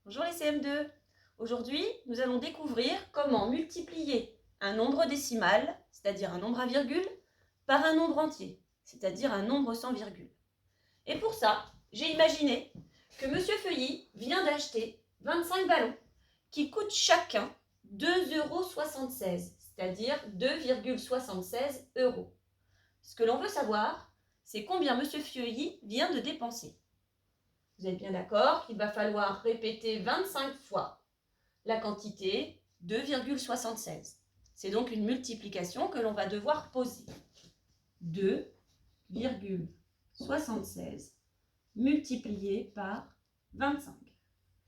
Bonjour les CM2. Aujourd'hui, nous allons découvrir comment multiplier un nombre décimal, c'est-à-dire un nombre à virgule, par un nombre entier, c'est-à-dire un nombre sans virgule. Et pour ça, j'ai imaginé que Monsieur Feuilly vient d'acheter 25 ballons qui coûtent chacun 2,76 €, c'est-à-dire 2,76 €. Ce que l'on veut savoir, c'est combien Monsieur Feuilly vient de dépenser. Vous êtes bien d'accord qu'il va falloir répéter 25 fois la quantité 2,76. C'est donc une multiplication que l'on va devoir poser. 2,76 multiplié par 25.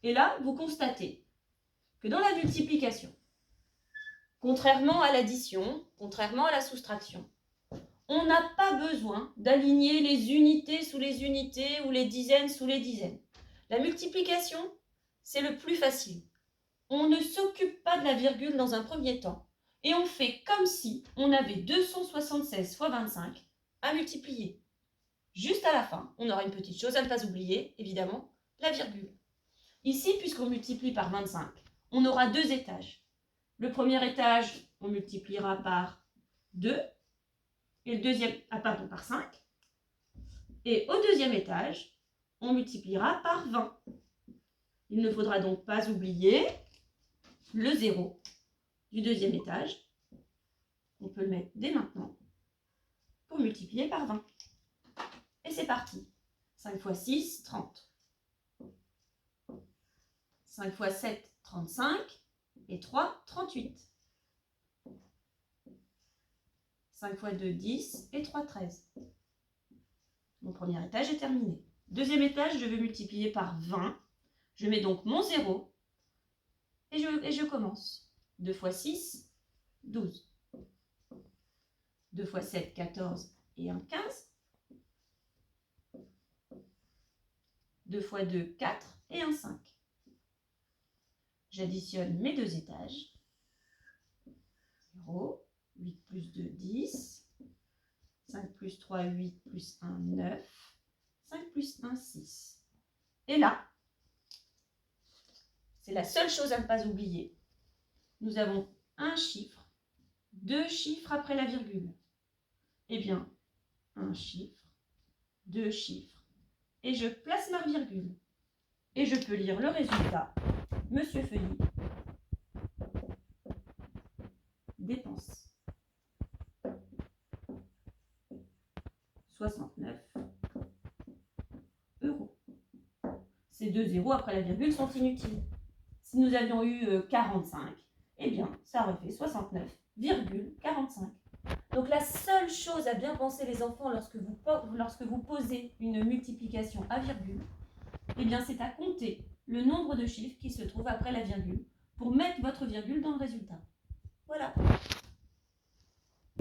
Et là, vous constatez que dans la multiplication, contrairement à l'addition, contrairement à la soustraction, on n'a pas besoin d'aligner les unités sous les unités ou les dizaines sous les dizaines. La multiplication, c'est le plus facile. On ne s'occupe pas de la virgule dans un premier temps et on fait comme si on avait 276 fois 25 à multiplier. Juste à la fin, on aura une petite chose à ne pas oublier, évidemment, la virgule. Ici, puisqu'on multiplie par 25, on aura deux étages. Le premier étage, on multipliera par 2. Et le deuxième, par 5. Et au deuxième étage, on multipliera par 20. Il ne faudra donc pas oublier le 0 du deuxième étage. On peut le mettre dès maintenant pour multiplier par 20. Et c'est parti. 5 fois 6, 30. 5 fois 7, 35. Et 3, 38. 5 fois 2, 10 et 3, 13. Mon premier étage est terminé. Deuxième étage, je vais multiplier par 20. Je mets donc mon 0 et je commence. 2 fois 6, 12. 2 fois 7, 14 et 1, 15. 2 fois 2, 4 et 1, 5. J'additionne mes deux étages. 0. 8 plus 2, 10. 5 plus 3, 8 plus 1, 9. 5 plus 1, 6. Et là, c'est la seule chose à ne pas oublier. Nous avons un chiffre, deux chiffres après la virgule. Eh bien, un chiffre, deux chiffres, et je place ma virgule. Et je peux lire le résultat. Monsieur Feuilly dépense 69 €. Ces deux zéros après la virgule sont inutiles. Si nous avions eu 45, eh bien, ça aurait fait 69,45. Donc la seule chose à bien penser les enfants lorsque vous posez une multiplication à virgule, eh bien, c'est à compter le nombre de chiffres qui se trouvent après la virgule pour mettre votre virgule dans le résultat. Voilà.